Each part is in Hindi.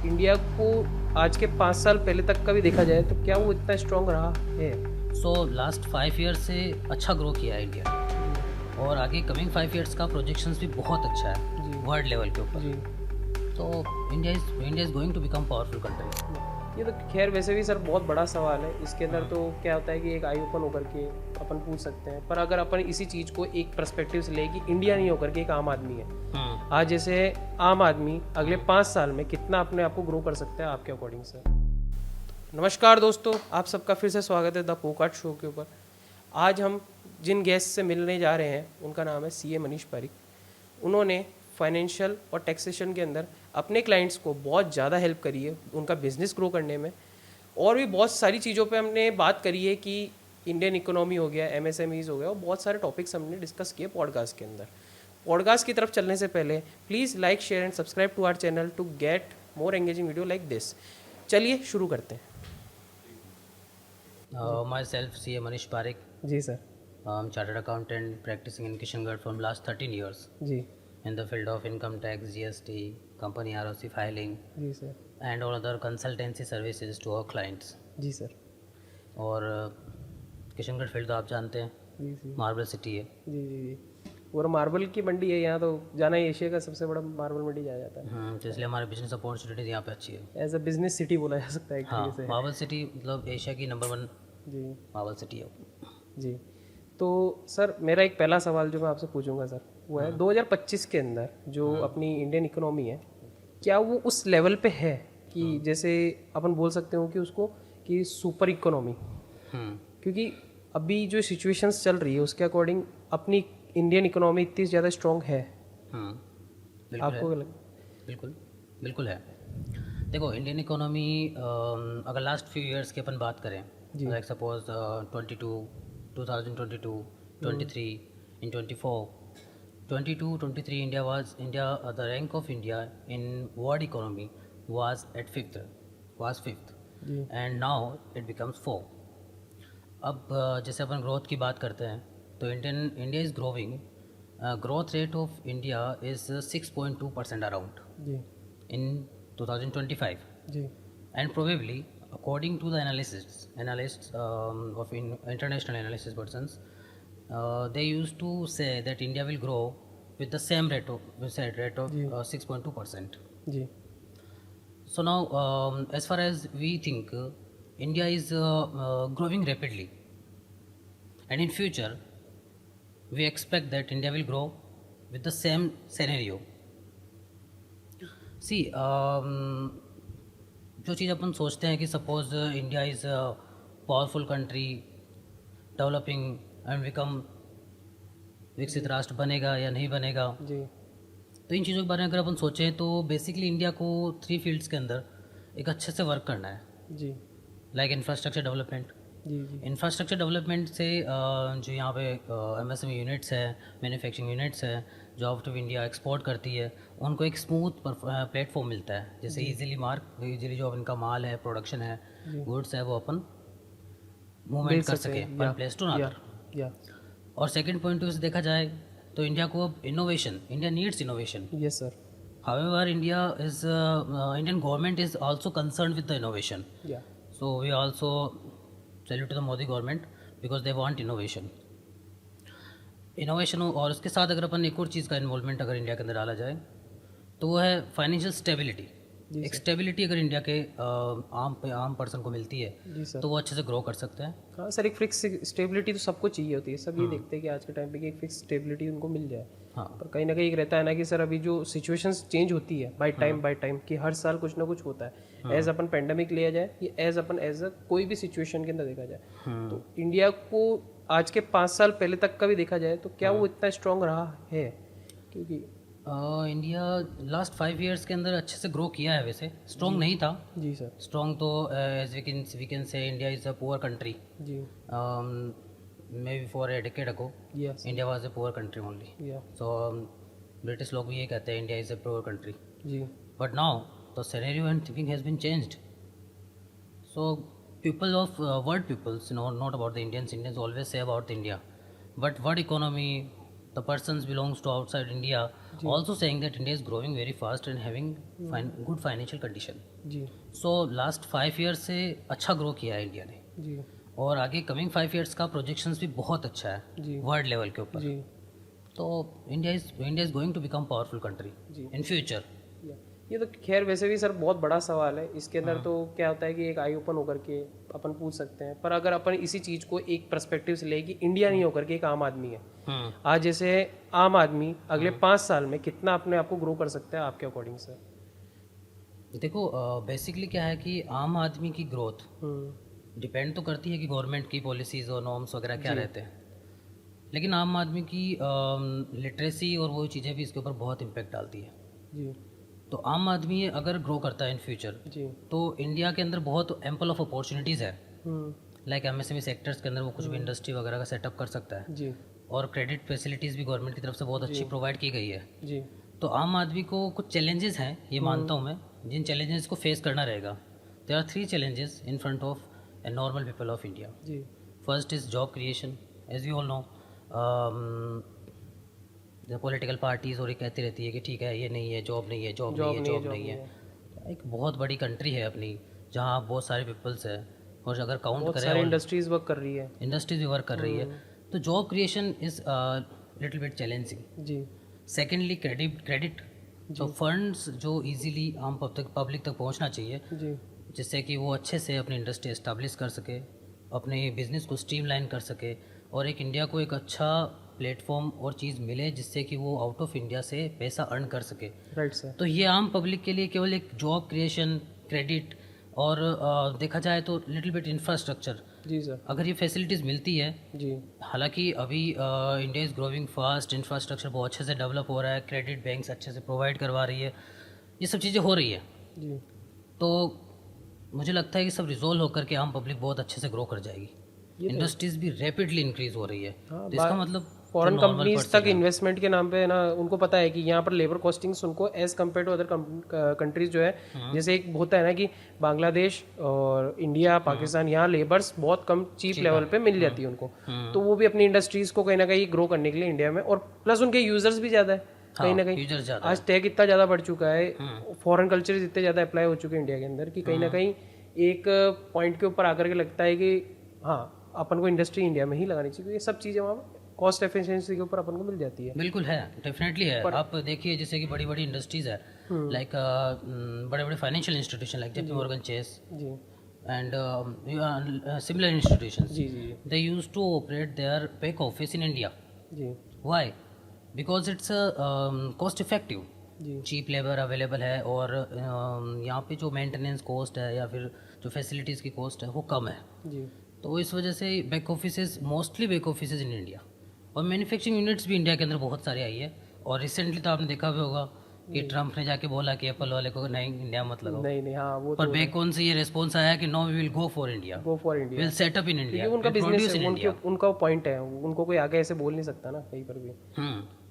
इंडिया को आज के 5 साल पहले तक का भी देखा जाए तो क्या वो इतना स्ट्रांग रहा है? सो लास्ट 5 ईयर से अच्छा ग्रो किया है इंडिया, और आगे कमिंग 5 ईयर्स का प्रोजेक्शंस भी बहुत अच्छा है जी। वर्ल्ड लेवल के ऊपर। जी। तो India is going to become powerful country. ये तो खैर वैसे भी सर बहुत बड़ा सवाल है। इसके अंदर तो क्या होता है कि एक आई ओपन होकर के अपन पूछ सकते हैं, पर अगर अपन इसी चीज़ को एक पर्सपेक्टिव से ले कि इंडिया नहीं होकर के एक आम आदमी है, आज जैसे आम आदमी अगले 5 साल में कितना अपने आप को ग्रो कर सकता है आपके अकॉर्डिंग सर? नमस्कार दोस्तों, आप सबका फिर से स्वागत है द पोकार्ट शो के ऊपर। आज हम जिन गेस्ट से मिलने जा रहे हैं उनका नाम है सीए मनीष पारिक। उन्होंने फाइनेंशियल और टैक्सेशन के अंदर अपने क्लाइंट्स को बहुत ज़्यादा हेल्प करी है उनका बिजनेस ग्रो करने में, और भी बहुत सारी चीज़ों पे हमने बात करी है कि इंडियन इकोनॉमी हो गया, एमएसएमईज हो गया, और बहुत सारे टॉपिक्स हमने डिस्कस किए पॉडकास्ट के अंदर। पॉडकास्ट की तरफ चलने से पहले please like, share and subscribe to our channel to get more engaging video like this. चलिए शुरू करते हैं। Myself C Manish Pareek, जी sir. Chartered accountant practicing in Kishangarh from last 13 years जी। in the field of income tax, GST, company ROC filing, जी sir. and all other consultancy services to our clients. जी सर। और किशनगढ़ फील्ड तो आप जानते हैं, जी जी मार्बल सिटी है। जी जी जी और मार्बल की मंडी है यहाँ, तो जाना ही एशिया का सबसे बड़ा मार्बल मंडी जाया जाता है। तो इसलिए हमारे बिजनेस अपॉर्चुनिटीज़ यहाँ पे अच्छी है। एज अ बिजनेस सिटी बोला जा सकता है एक हाँ, तरीके से। मार्बल सिटी मतलब एशिया की नंबर 1 जी मार्बल सिटी है। जी। तो सर मेरा एक पहला सवाल जो मैं आपसे पूछूंगा सर, वो है 2025 के अंदर जो अपनी इंडियन इकोनॉमी है, क्या वो उस लेवल पे है कि जैसे अपन बोल सकते हो कि उसको कि सुपर इकोनॉमी? क्योंकि अभी जो सिचुएशंस चल रही है उसके अकॉर्डिंग अपनी इंडियन इकोनॉमी इतनी ज़्यादा स्ट्रांग है? आपको क्या लगता है? बिल्कुल बिल्कुल है। देखो, इंडियन इकोनॉमी अगर लास्ट फ्यू इयर्स की अपन बात करें, like suppose 2022, 23, in 22, 23 India the rank of India in world economy was at fifth, and now it becomes 4. अब जैसे अपन ग्रोथ की बात करते हैं तो India is growing, growth rate of India is 6.2% around in 2025. And probably, according to the analysts of international analysis persons, they used to say that India will grow with the same rate of 6.2%. So now, as far as we think, India is growing rapidly, and in future we expect that India will grow with the same scenario. See, जो चीज़ अपन सोचते हैं कि suppose India is a powerful country, developing and become विकसित राष्ट्र बनेगा या नहीं बनेगा, तो इन चीज़ों के बारे में अगर अपन सोचें तो बेसिकली इंडिया को 3 फील्ड्स के अंदर एक अच्छे से वर्क करना है। Like infrastructure development. Infrastructure development से जो यहाँ पे एमएसएमई यूनिट्स है, मैन्युफैक्चरिंग यूनिट्स है जो आउट ऑफ इंडिया एक्सपोर्ट करती है, उनको एक स्मूथ प्लेटफॉर्म मिलता है, जैसे इजीली जो इनका माल है, प्रोडक्शन है, गुड्स है, वो अपन मूवमेंट कर सके वन प्लेस टू अनदर। और सेकंड पॉइंट से देखा जाए तो इंडिया को अब India needs innovation. Yes sir. However, Indian government is also concerned with the innovation. So we also salute to the Modi government because they want innovation. और उसके साथ अगर अपन एक और चीज़ का इन्वॉल्वमेंट अगर इंडिया के अंदर डाला जाए तो वो है फाइनेंशियल स्टेबिलिटी। एक स्टेबिलिटी अगर इंडिया के आम पर्सन को मिलती है तो वो अच्छे से ग्रो कर सकते हैं। हाँ सर, एक फिक्स स्टेबिलिटी तो सबको चाहिए होती है। सब ये देखते हैं कि आज के टाइम पे कि एक फिक्स स्टेबिलिटी उनको मिल जाए। पर कहीं ना कहीं एक रहता है ना कि सर अभी जो सिचुएशंस चेंज होती है बाय टाइम कि हर साल कुछ ना कुछ होता है। एज अपन पेंडेमिक लिया जाए या एज अ कोई भी सिचुएशन के अंदर देखा जाए, तो इंडिया को आज के 5 साल पहले तक का भी देखा जाए तो क्या वो इतना स्ट्रांग रहा है? क्योंकि इंडिया लास्ट 5 इयर्स के अंदर अच्छे से ग्रो किया है। वैसे स्ट्रॉन्ग नहीं था। जी सर। स्ट्रॉन्ग तो as we can say India is a poor country. May be for a decade ago India was a poor country only. So British लोग भी ये कहते हैं India is a poor country. But now the scenario and thinking has been changed. So people of world peoples, not about the Indians always say about India, but world economy, the persons belongs to outside India also saying that India is growing very fast and having good financial condition. जी So last 5 years से अच्छा ग्रो किया है इंडिया ने, जी और आगे कमिंग 5 years का प्रोजेक्शंस भी बहुत अच्छा है जी वर्ल्ड लेवल के ऊपर. जी तो India is going to become powerful country जी. In future. ये तो खैर वैसे भी सर बहुत बड़ा सवाल है. इसके अंदर तो क्या होता है कि एक आई ओपन होकर के अपन पूछ सकते हैं, पर अगर अपन इसी चीज़ को एक पर्सपेक्टिव से ले कि इंडिया नहीं होकर के एक आम आदमी है, आज जैसे आम आदमी अगले 5 साल में कितना अपने आप को ग्रो कर सकता है आपके अकॉर्डिंग सर? देखो बेसिकली क्या है कि आम आदमी की ग्रोथ डिपेंड तो करती है कि गवर्नमेंट की पॉलिसीज़ और नॉर्म्स वगैरह क्या रहते हैं, लेकिन आम आदमी की लिटरेसी और वो चीज़ें भी इसके ऊपर बहुत इम्पेक्ट डालती है जी. तो आम आदमी अगर ग्रो करता है इन फ्यूचर जी तो इंडिया के अंदर बहुत एम्पल ऑफ अपॉर्चुनिटीज़ है. लाइक एमएसएमई सेक्टर्स के अंदर वो कुछ भी इंडस्ट्री वगैरह का सेटअप कर सकता है जी और क्रेडिट फैसिलिटीज़ भी गवर्नमेंट की तरफ से बहुत अच्छी प्रोवाइड की गई है. जी तो आम आदमी को कुछ चैलेंजेस हैं, ये मानता हूँ मैं, जिन चैलेंजेस को फेस करना रहेगा. There are 3 challenges in front of a normal people of India. जी first is job creation. As you all know जो पॉलिटिकल पार्टीज और ये कहती रहती है कि ठीक है ये नहीं है, जॉब नहीं है, जॉब नहीं है, जॉब नहीं है. एक बहुत बड़ी कंट्री है अपनी जहाँ बहुत सारे पीपल्स है, और अगर काउंट करें सारी इंडस्ट्रीज वर्क कर रही है, इंडस्ट्रीज भी वर्क कर रही है, तो job creation is little bit challenging. जी. Secondly credit. तो फंड्स जो इजीली आम पब्लिक तक पहुंचना चाहिए जी. जिससे कि वो अच्छे से अपनी इंडस्ट्री एस्टैब्लिश कर सके, अपने बिजनेस को स्ट्रीमलाइन कर सके, और एक इंडिया को एक अच्छा प्लेटफॉर्म और चीज़ मिले जिससे कि वो आउट ऑफ इंडिया से पैसा अर्न कर सके. Right sir. तो ये आम पब्लिक के लिए केवल एक जॉब क्रिएशन, क्रेडिट और देखा जाए तो लिटिल बिट इंफ्रास्ट्रक्चर. जी सर. अगर ये फैसिलिटीज़ मिलती है, जी. हालांकि अभी India is growing fast, infrastructure बहुत अच्छे से डेवलप हो रहा है, क्रेडिट बैंक्स अच्छे से प्रोवाइड करवा रही है, ये सब चीज़ें हो रही है. जी. तो मुझे लगता है कि सब रिजोल्व होकर के आम पब्लिक बहुत अच्छे से ग्रो कर जाएगी. इंडस्ट्रीज भी रैपिडली इंक्रीज हो रही है. तो इसका मतलब फॉरेन कंपनीज तक इन्वेस्टमेंट के नाम पे ना उनको पता है कि यहाँ पर लेबर कॉस्टिंग्स उनको as compare to other countries जो है, जैसे एक होता है ना कि बांग्लादेश और इंडिया, पाकिस्तान, यहाँ लेबर्स बहुत कम चीप लेवल पे मिल जाती है उनको. तो वो भी अपनी इंडस्ट्रीज को कहीं ना कहीं ग्रो करने के लिए इंडिया में, और प्लस उनके यूजर्स भी ज़्यादा है कहीं ना कहीं. आज टेक इतना ज़्यादा बढ़ चुका है, फॉरेन कल्चर इतने ज़्यादा अप्लाई हो चुके हैं इंडिया के अंदर कि कहीं ना कहीं एक पॉइंट के ऊपर आकर के लगता है कि हाँ अपन को इंडस्ट्री इंडिया में ही लगानी चाहिए. ये सब चीज़ें वहाँ कॉस्ट एफिशिएंसी के ऊपर अपन को मिल जाती है. बिल्कुल है, डेफिनेटली है. आप देखिए जैसे कि बड़ी बड़ी इंडस्ट्रीज है, लाइक बड़े बड़े financial institution like JP Morgan Chase and similar institutions, they used to operate their back office in India. Why? Because it's cost effective, cheap labour available है, और यहाँ पे जो मेंटेनेंस कॉस्ट है या फिर जो फैसिलिटीज़ की कॉस्ट है वो कम है. तो इस वजह से back offices, mostly back offices in India, और मैन्युफैक्चरिंग यूनिट्स भी इंडिया के अंदर बहुत सारी आई है. और रिसेंटली तो आपने देखा भी होगा कि ट्रम्प ने जाके बोला कि एप्पल वाले को नहीं इंडिया मत लगाओ. नहीं हाँ, वो पर बैक ऑन से ये रिस्पॉन्स आया कि no we will go for India, will set up in India. उनका बिजनेस है, उनका पॉइंट है, उनको कोई आगे ऐसे बोल नहीं सकता ना कहीं पर भी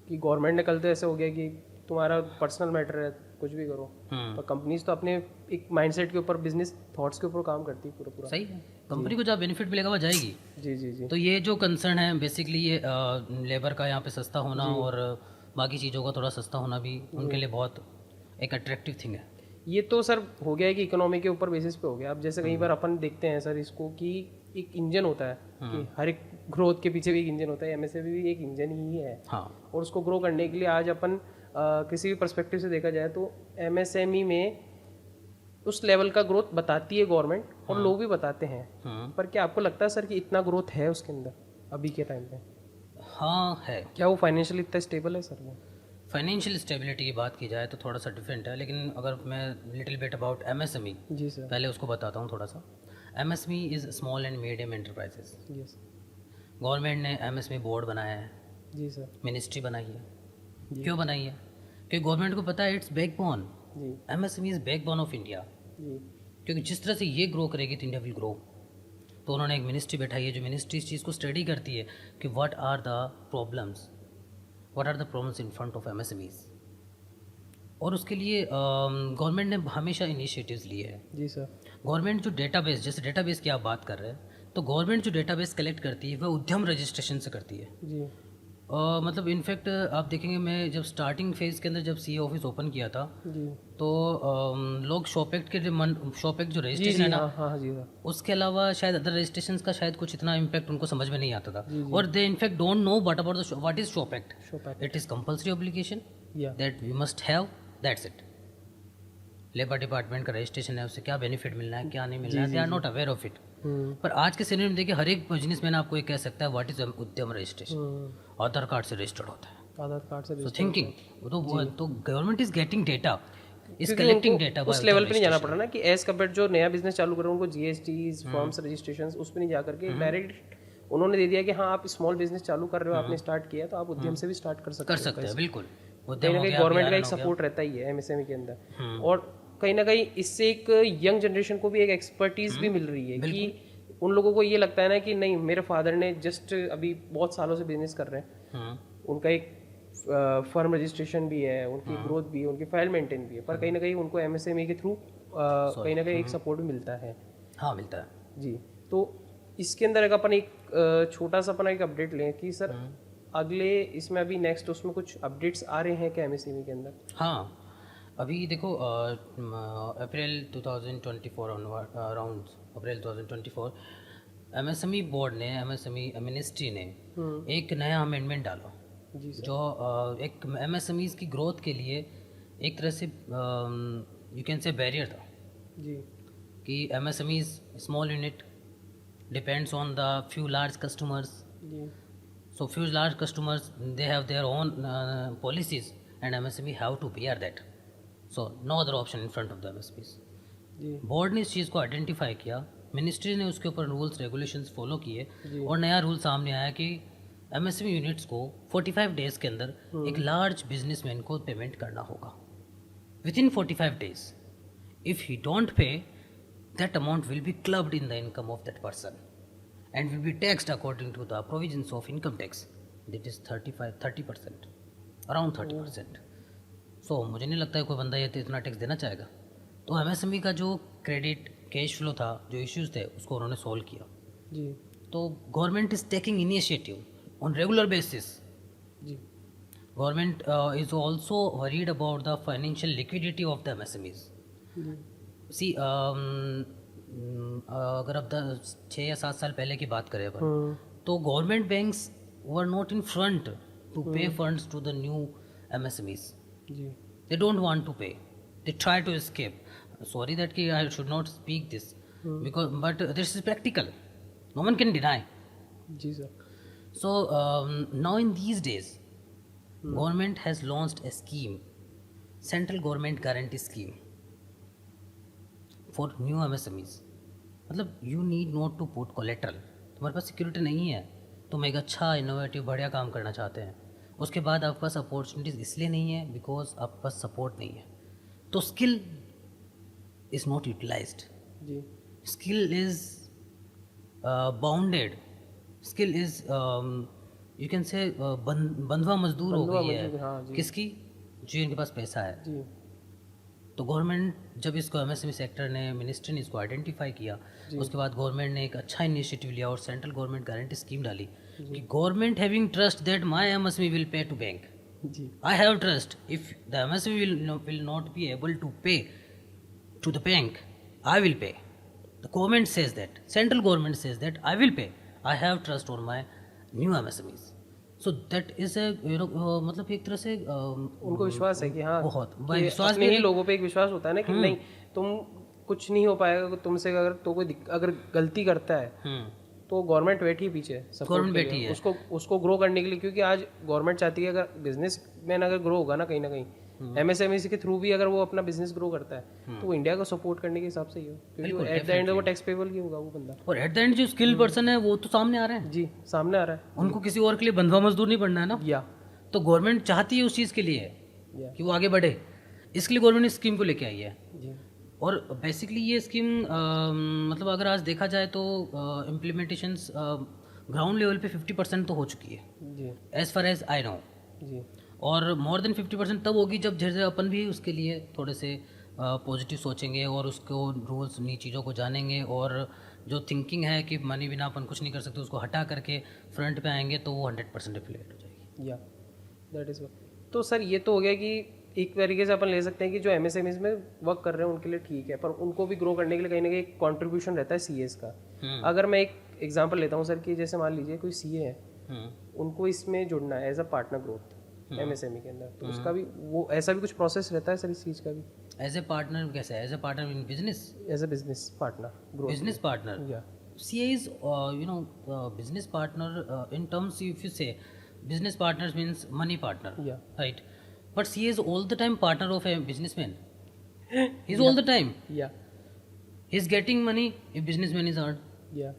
कि गवर्नमेंट ने कल तो ऐसे हो गया कि तुम्हारा पर्सनल मैटर है, कुछ भी करो. पर कंपनीज तो अपने एक माइंडसेट के ऊपर, बिजनेस थॉट्स के ऊपर काम करती है पूरा. सही है, कंपनी को जब बेनिफिट मिलेगा वो जाएगी. जी जी जी. तो ये जो कंसर्न है बेसिकली ये लेबर का यहाँ पे सस्ता होना और बाकी चीज़ों का थोड़ा सस्ता होना भी उनके लिए बहुत एक अट्रैक्टिव थिंग है. ये तो सर हो गया है कि इकोनॉमी के ऊपर बेसिस पे हो गया. अब जैसे कई बार अपन देखते हैं सर इसको कि एक इंजन होता है कि हर एक ग्रोथ के पीछे भी एक इंजन होता है, MSME भी एक इंजन ही है. और उसको ग्रो करने के लिए आज अपन किसी भी पर्सपेक्टिव से देखा जाए तो MSME में उस लेवल का ग्रोथ बताती है गवर्नमेंट, और लोग भी बताते हैं. पर क्या आपको लगता है सर कि इतना ग्रोथ है उसके अंदर अभी के टाइम पे? हाँ है. क्या वो फाइनेंशियली इतना स्टेबल है सर? वो फाइनेंशियल स्टेबिलिटी की बात की जाए तो थोड़ा सा डिफरेंट है, लेकिन अगर मैं लिटिल बिट अबाउट MSME, जी सर, पहले उसको बताता हूँ थोड़ा सा. MSME is small and medium enterprises. Yes. Government ने MSME बोर्ड बनाया है. जी सर. मिनिस्ट्री बनाई है. क्यों बनाई है? क्योंकि गवर्नमेंट को पता है it's backbone. MSME is backbone of India. क्योंकि जिस तरह से ये ग्रो करेगी तो इंडिया विल ग्रो. तो उन्होंने एक मिनिस्ट्री बैठाई है जो मिनिस्ट्री इस चीज़ को स्टडी करती है कि what are the problems in front of MSMEs. और उसके लिए गवर्नमेंट ने हमेशा इनिशिएटिव्स लिए हैं. जी सर. गवर्नमेंट जो डेटाबेस, जैसे डेटाबेस की आप बात कर रहे हैं, तो गवर्नमेंट जो डेटाबेस कलेक्ट करती है वह उद्यम रजिस्ट्रेशन से करती है. जी. मतलब इनफैक्ट आप देखेंगे, मैं जब स्टार्टिंग फेज़ के अंदर जब सीए ऑफिस ओपन किया था जी तो लोग शॉपेक्ट के शॉपेक्ट जो जी रजिस्ट्रेशन जी है ना, हाँ हाँ जी हाँ उसके अलावा शायद अदर रजिस्ट्रेशंस का शायद कुछ इतना इम्पैक्ट उनको समझ में नहीं आता था, जी जी और they in fact don't know what about the what is shop act. Shop it is compulsory obligation या that we must have, that's it. Labour department का रजिस्ट्रेशन है, उससे क्या बेनिफिट मिलना है क्या नहीं मिलना है, they are not aware of it. पर आज के सिनेरियो में देखिए, हर एक बिजनेसमैन आपको ये कह सकता है व्हाट इज उद्यम रजिस्ट्रेशन. आधार कार्ड से रजिस्टर्ड होता है. आधार कार्ड से सो थिंकिंग तो government is getting data, is collecting data. उस लेवल पे नहीं जाना पड़ा ना कि एज कम्पेयर जो नया बिजनेस चालू कर रहे हैं उनको जीएसटी फॉर्म्स रजिस्ट्रेशन उस पर नहीं जा करके डायरेक्ट उन्होंने दे दिया कि हाँ आप स्मॉल बिजनेस चालू कर रहे हो, आपने स्टार्ट किया तो आप उद्यम से भी स्टार्ट कर सकते हैं. बिल्कुल, कहीं ना कहीं गवर्नमेंट का एक सपोर्ट रहता ही है एमएसएमई के अंदर, और कहीं ना कहीं इससे एक यंग जनरेशन को भी एक एक्सपर्टीज भी मिल रही है कि उन लोगों को ये लगता है ना कि नहीं मेरे फादर ने जस्ट अभी बहुत सालों से बिजनेस कर रहे हैं, उनका एक फर्म रजिस्ट्रेशन भी है, उनकी ग्रोथ भी है, उनकी फाइल मेंटेन भी है, पर कहीं ना कहीं उनको एमएसएमई के थ्रू कहीं ना कहीं एक सपोर्ट भी मिलता है. हाँ, मिलता है जी. तो इसके अंदर अगर अपन एक छोटा सा अपना एक अपडेट लें कि सर अगले इसमें अभी नेक्स्ट उसमें कुछ अपडेट्स आ रहे हैं क्या एमएसएमई के अंदर? हाँ, अभी देखो अप्रैल 2024 अराउंड अप्रैल 2024 एमएसएमई बोर्ड ने, एमएसएमई मिनिस्ट्री ने एक नया अमेंडमेंट डाला जी सर. जो एक एमएसएमईज की ग्रोथ के लिए एक तरह से यू कैन से बैरियर था जी कि MSMEs small unit depends on the few large customers. जी So few large customers, they have their own policies and MSME have to bear that. So no other option in front of the MSMEs. जी बोर्ड ने इस चीज़ को आइडेंटिफाई किया, मिनिस्ट्री ने उसके ऊपर रूल्स रेगुलेशंस फॉलो किए और नया रूल सामने आया कि एमएसएमई यूनिट्स को 45 डेज़ के अंदर एक लार्ज बिजनेसमैन को पेमेंट करना होगा. With in 45 days if he don't pay, that amount will be clubbed in the income of that person and will be taxed according to the provisions of income tax, that is 30%, around 30%. So मुझे नहीं लगता है कोई बंदा ये इतना टैक्स देना चाहेगा. तो एमएसएमई का जो क्रेडिट कैश फ्लो था, जो इश्यूज थे, उसको उन्होंने सॉल्व किया. जी तो government is taking initiative on regular basis. जी government is also worried about the financial liquidity of the MSMEs. See अगर अब 6 या 7 साल पहले की बात करें अपन, तो government banks were not in front to pay funds to the new MSMEs. जी they don't want to pay, they try to escape. Sorry that कि I should not speak this because but this is practical, no one can deny. जी sir. So now in these days, government has launched a scheme, central government guarantee scheme for new MSMEs. मतलब you need not to put collateral. तुम्हारे पास सिक्योरिटी नहीं है, तुम एक अच्छा इनोवेटिव बढ़िया काम करना चाहते हैं, उसके बाद आपके पास अपॉर्चुनिटीज़ इसलिए नहीं है बिकॉज आपके पास सपोर्ट नहीं है, तो स्किल इज़ नॉट यूटिलाइज्ड. जी skill is bounded. Skill is you can say बंधवा मजदूर हो गई है. हाँ जी किसकी? जो इनके पास पैसा है. जी तो गवर्नमेंट जब इसको एमएसएमई सेक्टर ने, मिनिस्ट्री ने इसको आइडेंटिफाई किया, उसके बाद गवर्नमेंट ने एक अच्छा इनिशिएटिव लिया और सेंट्रल गवर्नमेंट गारंटी स्कीम डाली कि government having trust that my MSME will pay to bank. जी I have trust if the MSME will not be able to pay to the bank, I will pay. The government says that, central government says that I will pay, I have trust on my new MSMEs. So that is a मतलब एक तरह से उनको विश्वास है कि हाँ बहुत विश्वास नहीं, लोगों पे एक विश्वास होता है ना कि नहीं तुम कुछ नहीं हो पाएगा तुमसे, अगर तो कोई अगर गलती करता है तो गवर्नमेंट बैठी पीछे, गवर्नमेंट बैठी है उसको ग्रो करने के लिए, क्योंकि आज गवर्नमेंट चाहती है अगर बिजनेस मैन अगर ग्रो होगा ना कहीं ना कहीं एमएसएमई के थ्रू भी अगर वो अपना बिजनेस ग्रो करता है तो वो इंडिया को सपोर्ट करने के हिसाब से ही हो, क्योंकि एट द एंड वो टैक्स पेबल ही होगा वो बंदा. और एट द एंड जो स्किल पर्सन है वो तो सामने आ रहे हैं. जी सामने आ रहा है, उनको किसी और के लिए बंधवा मजदूर नहीं बनना है ना. या तो गवर्नमेंट चाहती है उस चीज़ के लिए कि वो आगे बढ़े, इसके लिए गवर्नमेंट इस स्कीम को लेके आई है. जी और बेसिकली ये स्कीम मतलब अगर आज देखा जाए तो इम्प्लीमेंटेशंस ग्राउंड लेवल पे 50% तो हो चुकी है जी as far as I know. जी और मोर देन 50% तब होगी जब जैसे अपन भी उसके लिए थोड़े से पॉजिटिव सोचेंगे और उसको रूल्स नी चीज़ों को जानेंगे, और जो थिंकिंग है कि मनी बिना अपन कुछ नहीं कर सकते उसको हटा करके फ्रंट पे आएंगे, तो वो 100% एप्लीकेट हो जाएगी. या दैट इज। तो सर ये तो हो गया कि एक तरीके से अपन ले सकते हैं कि जो एमएसएमईज में वर्क कर रहे हैं उनके लिए ठीक है, पर उनको भी ग्रो करने के लिए कहीं ना कहीं एक कॉन्ट्रीब्यूशन रहता है सीएस का। अगर मैं एक एग्जांपल लेता हूँ सर कि जैसे मान लीजिए कोई सीए है, उनको इसमें जुड़ना है as a partner growth MSME के अंदर, तो उसका भी वो ऐसा भी कुछ प्रोसेस रहता है सर इस चीज़ का भी? एज ए पार्टनर कैसे? As a partner in business? As a business partner growth. Business partner, या CA is business partner in terms, if you say business partners means money partner, Yeah. right? But CA is all the time partner of a businessman. He's all the time. या He's getting money if businessman is earned. या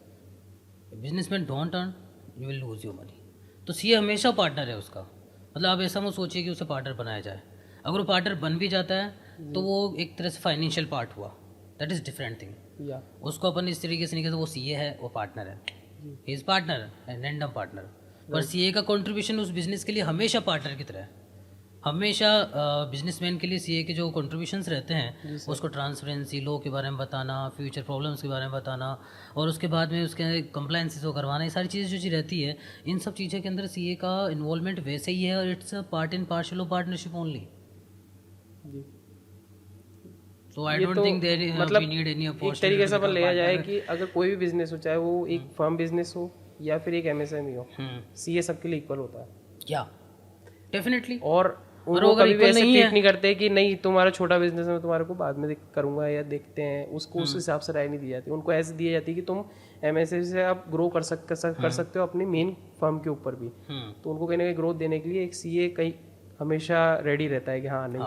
If businessman don't earn, you will lose your money. तो CA हमेशा पार्टनर है उसका। मतलब आप ऐसा मत सोचिए कि उसे पार्टनर बनाया जाए। अगर वो पार्टनर बन भी जाता है तो वो एक तरह से फाइनेंशियल पार्ट हुआ, दैट इज डिफरेंट थिंग। या उसको अपन इस तरीके से नहीं कहते वो CA है, वो पार्टनर है, he is partner and random partner. पर CA का कंट्रीब्यूशन उस बिजनेस के लिए हमेशा पार्टनर की तरह है। हमेशा बिजनेसमैन के लिए CA के जो कंट्रीब्यूशंस रहते हैं उसको ट्रांसपेरेंसी, लॉ के बारे में बताना, फ्यूचर प्रॉब्लम्स के बारे में बताना, और उसके बाद में उसके कंप्लायंसेस को करवाना, ये सारी चीज़ें जो चीज़ रहती है, इन सब चीज़ों के अंदर CA का इन्वॉल्वमेंट वैसे ही है, और it's a part and parcel of partnership only. जी। So I ये don't तो think there मतलब we need any एक opportunity तरीके से to अपन become लिया जाए partner. कि अगर कोई भी बिजनेस हो, चाहे वो एक फर्म बिजनेस हो या फिर एक एमएसएमई हो, सीए सबके लिए इक्वल होता है। या डेफिनेटली। और उनको अगर कभी भी equal ऐसे नहीं ट्रीट है- नहीं करते कि नहीं तुम्हारा छोटा बिजनेस है, तुम्हारे को बाद में करूंगा या देखते हैं, उसको उस हिसाब से राय नहीं दी जाती। उनको ऐसे दी जाती है कि तुम एमएसएमई से आप ग्रो कर सकते हो अपनी मेन फर्म के ऊपर भी। तो उनको कहीं ना कहीं ग्रोथ देने के लिए एक सीए कहीं हमेशा रेडी रहता है कि हाँ नहीं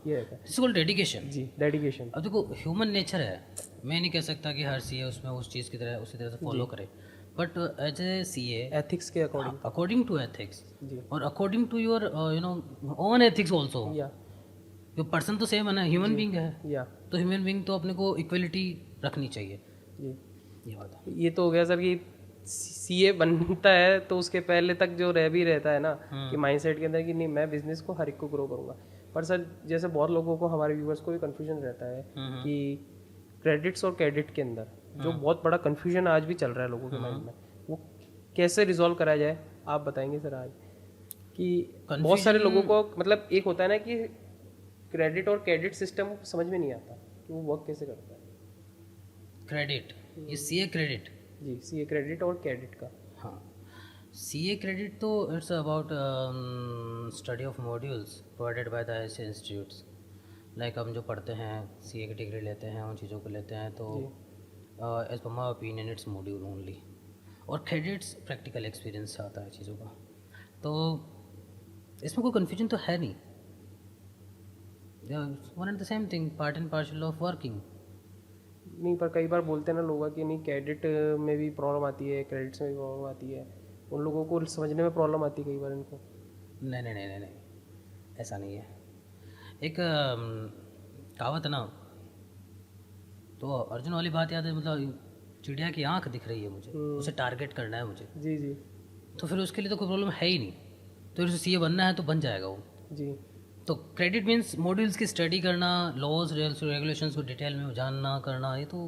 ये रहता है। This called dedication. जी, डेडिकेशन। अब देखो ह्यूमन नेचर है, मैं नहीं कह सकता कि हर CA उसमें उस चीज़ की तरह उसी तरह से फॉलो करे, but as a CA ethics के अकॉर्डिंग। अकॉर्डिंग टू एथिक्स जी। और according to your own ethics also, या जो पर्सन तो सेम है ना, ह्यूमन बींग है, या तो ह्यूमन बींग तो अपने को इक्वलिटी रखनी चाहिए। जी। ये बात है। ये तो हो गया सर कि सीए बनता है तो उसके पहले तक जो रह भी रहता है ना कि माइंडसेट के अंदर कि नहीं मैं बिजनेस को हर एक को ग्रो करूंगा। पर सर जैसे बहुत लोगों को, हमारे व्यूअर्स को भी कंफ्यूजन रहता है कि क्रेडिट्स और क्रेडिट के अंदर जो बहुत बड़ा कंफ्यूजन आज भी चल रहा है लोगों के माइंड में, वो कैसे रिजॉल्व कराया जाए, आप बताएंगे सर आज? कि बहुत सारे लोगों को मतलब एक होता है ना कि क्रेडिट और क्रेडिट सिस्टम समझ में नहीं आता कि वो वर्क कैसे करता है। क्रेडिट, ये CA क्रेडिट। जी, सीए क्रेडिट और क्रेडिट का। हाँ, CA क्रेडिट तो it's about study of modules provided by the ICSE institutes. Like हम जो पढ़ते हैं, CA की डिग्री लेते हैं, उन चीज़ों को लेते हैं, तो as per my opinion it's module only. और क्रेडिट्स प्रैक्टिकल एक्सपीरियंस से आता है चीज़ों का, तो इसमें कोई कन्फ्यूजन तो है नहीं। One and the same thing, part and parcel of working. नहीं, पर कई बार बोलते हैं ना लोग कि नहीं क्रेडिट में भी प्रॉब्लम आती है, क्रेडिट्स में भी प्रॉब्लम आती है, उन लोगों को समझने में प्रॉब्लम आती है कई बार इनको। नहीं नहीं नहीं नहीं नहीं, ऐसा नहीं है। एक कहावत है ना, तो अर्जुन वाली बात याद है, मतलब चिड़िया की आंख दिख रही है मुझे, उसे टारगेट करना है मुझे, जी जी तो फिर उसके लिए तो कोई प्रॉब्लम है ही नहीं, तो उसे CA बनना है तो बन जाएगा वो। जी। तो क्रेडिट मीन्स मॉड्यूल्स की स्टडी करना, लॉज रेगुलेशंस को डिटेल में जानना करना, ये तो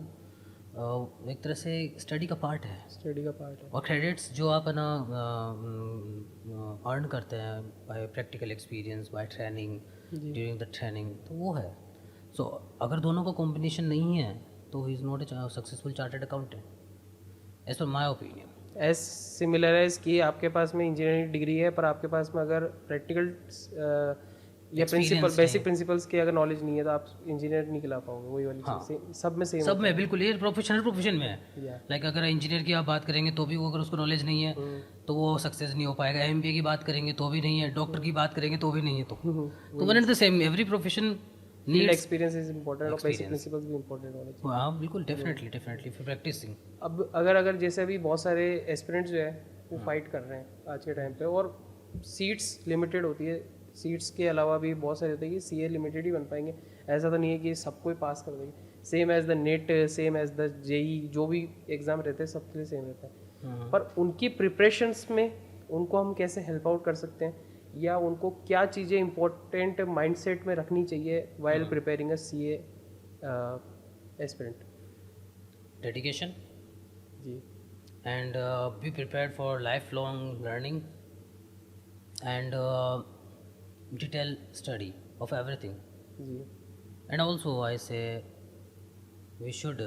एक तरह से स्टडी का पार्ट है, स्टडी का पार्ट है। और क्रेडिट्स जो आप है ना अर्न करते हैं by practical experience, by training, during the training, तो वो है। सो अगर दोनों का कॉम्बिनेशन नहीं है तो he is not a successful chartered accountant as per my opinion. As similar as कि आपके पास में इंजीनियरिंग डिग्री है, पर आपके पास में अगर प्रैक्टिकल या प्रिंसिपल, बेसिक प्रिंसिपल्स की अगर नॉलेज नहीं है तो आप इंजीनियर नहीं कहला पाओगे। वही वाली चीज़ सब में सेम, सब में बिल्कुल, ये प्रोफेशन में है। या लाइक अगर इंजीनियर की आप बात करेंगे तो भी वो, अगर उसको नॉलेज नहीं है तो वो सक्सेस नहीं हो पाएगा। MBA की बात करेंगे तो भी नहीं है, डॉक्टर की बात करेंगे तो भी नहीं है, तो one and the same, every profession need experience is important और बेसिक प्रिंसिपल्स भी इम्पोर्टेंट होने चाहिए। हाँ बिल्कुल, डेफिनेटली फॉर प्रैक्टिसिंग। अब अगर जैसे अभी बहुत सारे एस्पिरेंट्स जो है वो फाइट कर रहे हैं आज के टाइम पे, और सीट्स लिमिटेड होती है, सीट्स के अलावा भी बहुत सारे होते हैं कि सीए लिमिटेड ही बन पाएंगे। ऐसा तो नहीं है कि सबको ही पास कर देंगे। Same as the NET, same as the JEE, जो भी एग्ज़ाम रहते हैं सबके लिए सेम रहता है। पर उनकी प्रिपरेशंस में उनको हम कैसे हेल्प आउट कर सकते हैं, या उनको क्या चीज़ें इंपॉर्टेंट माइंडसेट में रखनी चाहिए while preparing a CA aspirant? Dedication जी, and be prepared for lifelong learning, and detailed study of everything. जी And also I say we should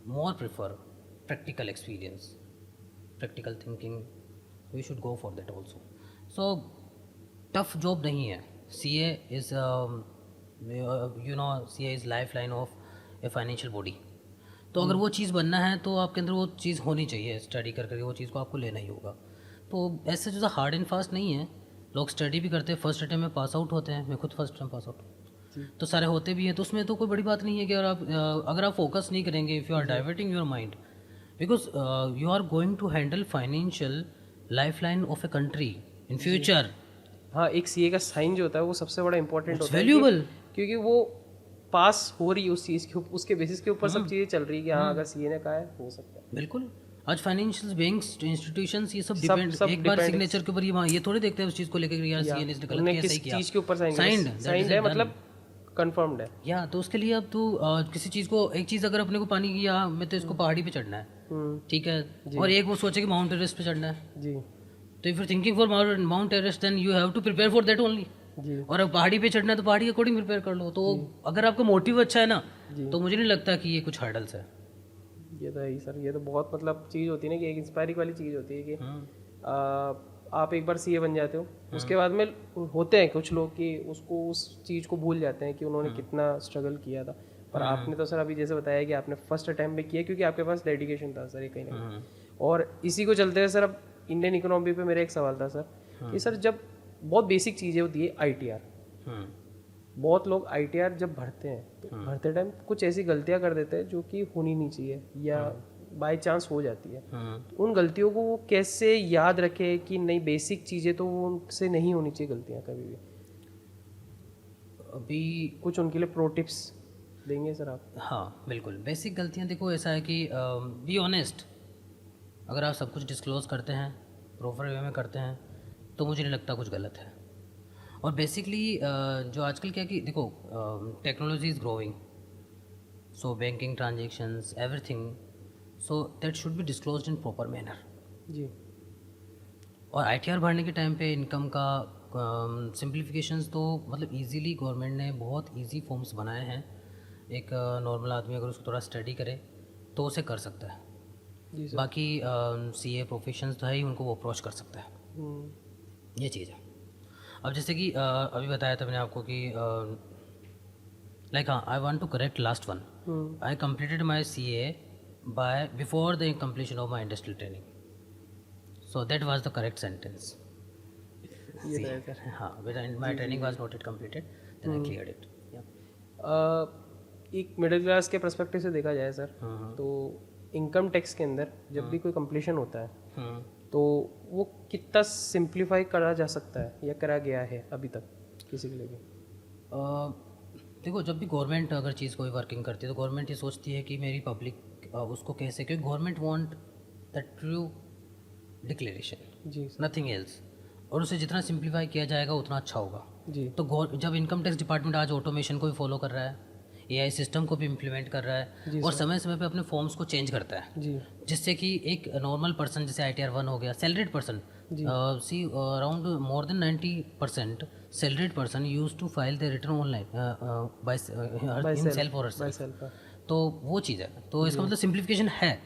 more prefer practical experience, practical thinking. We should go for that also. So tough job नहीं है. CA is CA is lifeline of a financial body. तो अगर वो चीज़ बनना है तो आपके अंदर वो चीज़ होनी चाहिए. स्टडी कर करके वो चीज़ को आपको लेना ही होगा. तो ऐसे जो हार्ड एंड फास्ट नहीं है. लोग स्टडी भी करते हैं, फर्स्ट अटेम्प्ट में पास आउट होते हैं. मैं खुद फर्स्ट अटेम्प्ट पास आउट, तो सारे होते भी हैं. तो उसमें तो कोई बड़ी बात नहीं है कि अगर आप फोकस नहीं करेंगे, if you are diverting your mind, because you are going to handle financial life line of a country in future. हाँ, एक सीए का साइन जो होता है वो सबसे बड़ा इंपॉर्टेंट होता है, वैल्यूएबल, क्योंकि वो पास हो रही है उस चीज़ के उसके बेसिस के ऊपर सब चीज़ें चल रही है कि हाँ अगर सीए ने कहा है हो सकता है. बिल्कुल. आज फाइनेंशियल बैंक्स, इंस्टीट्यूशंस, ये सब डिपेंड एक बार सिग्नेचर के ऊपर ये थोड़ी देखते हैं उस चीज़ को लेकर यार सीए ने गलत किया, सही किया. चीज़ के ऊपर साइंड है, मतलब कंफर्म्ड है. या तो उसके लिए अब तू किसी चीज़ को, एक चीज़ अगर अपने को पानी की, या मैं तो इसको पहाड़ी पे चढ़ना है, ठीक है, और एक वो सोचे कि माउंट एवरेस्ट पे चढ़ना है जी, तो if you thinking for Mount Everest then you have to prepare for that only. और अब पहाड़ी पे चढ़ना है तो पहाड़ी के अकॉर्डिंग प्रिपेयर कर लो. तो अगर आपका मोटिव अच्छा है ना, तो मुझे नहीं लगता कि ये कुछ हर्डल्स है. ये तो है ही सर. ये तो बहुत मतलब चीज़ होती है ना कि एक इंस्पायरिंग वाली चीज़ होती है कि आप एक बार सीए बन जाते हो, उसके बाद में होते हैं कुछ लोग कि उसको उस चीज़ को भूल जाते हैं कि उन्होंने कितना स्ट्रगल किया था. पर आपने तो सर अभी जैसे बताया कि आपने फर्स्ट अटैम्प्ट में किया क्योंकि आपके पास डेडिकेशन था सर, ये कहीं ना कहीं. और इसी को चलते हुए सर अब इंडियन इकोनॉमी पे मेरा एक सवाल था सर कि सर जब बहुत बेसिक चीज़ें होती है ITR, बहुत लोग ITR जब भरते हैं तो भरते टाइम कुछ ऐसी गलतियां कर देते हैं जो कि होनी नहीं चाहिए या बाय चांस हो जाती है. तो उन गलतियों को वो कैसे याद रखे कि नहीं, बेसिक चीज़ें तो वो उनसे नहीं होनी चाहिए गलतियां कभी भी. अभी कुछ उनके लिए प्रो टिप्स देंगे सर आप? हाँ बिल्कुल. बेसिक गलतियाँ देखो, ऐसा है कि बी ऑनेस्ट. अगर आप सब कुछ डिस्क्लोज करते हैं, प्रॉपर वे में करते हैं, तो मुझे नहीं लगता कुछ गलत है. और बेसिकली जो आजकल क्या कि देखो, technology is growing, so banking transactions everything, so that should be disclosed in proper manner जी. और ITR भरने के टाइम पे इनकम का सिंप्लीफिकेशंस तो मतलब इजीली गवर्नमेंट ने बहुत इजी फॉर्म्स बनाए हैं. एक नॉर्मल आदमी अगर उसको थोड़ा स्टडी करे तो उसे कर सकता है. बाकी CA प्रोफेशंस तो है ही, उनको वो अप्रोच कर सकता है. ये चीज़ है. अब जैसे कि अभी बताया था मैंने आपको कि लाइक हाँ, I want to correct last one. I completed my CA by before the completion of my industrial training, so that was the correct sentence. हाँ, my training was not it completed, then I cleared it. एक मिडिल क्लास के पर्सपेक्टिव से देखा जाए सर, तो इनकम टैक्स के अंदर जब भी कोई कंप्लीशन होता है तो वो कितना सिंप्लीफाई करा जा सकता है या करा गया है अभी तक किसी के लिए भी? देखो, जब भी गवर्नमेंट अगर चीज़ कोई वर्किंग करती है तो गवर्नमेंट ये सोचती है कि मेरी पब्लिक उसको कैसे, क्योंकि government want the true declaration जी, नथिंग एल्स. और उसे जितना सिंप्लीफाई किया जाएगा उतना अच्छा होगा जी. तो जब इनकम टैक्स डिपार्टमेंट आज ऑटोमेशन को भी फॉलो कर रहा है, AI सिस्टम को भी इम्प्लीमेंट कर रहा है और समय समय पे अपने फॉर्म्स को चेंज करता है जी, जिससे कि एक नॉर्मल पर्सन, जैसे ITR 1 हो गया, salaried person, see around more than 90% salaried person use to file the return online by himself और हरसेल्फ. तो वो चीज़ है. तो इसका मतलब सिंप्लीफिकेशन है.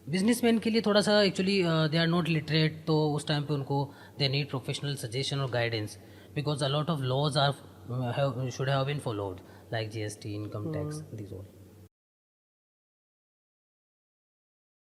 बिजनेसमैन के लिए थोड़ा सा actually they are not literate, तो उस टाइम पे उनको दे नीड प्रोफेशनल सजेशन और guidance, because a lot of laws are should have been followed, like GST, income tax, these all.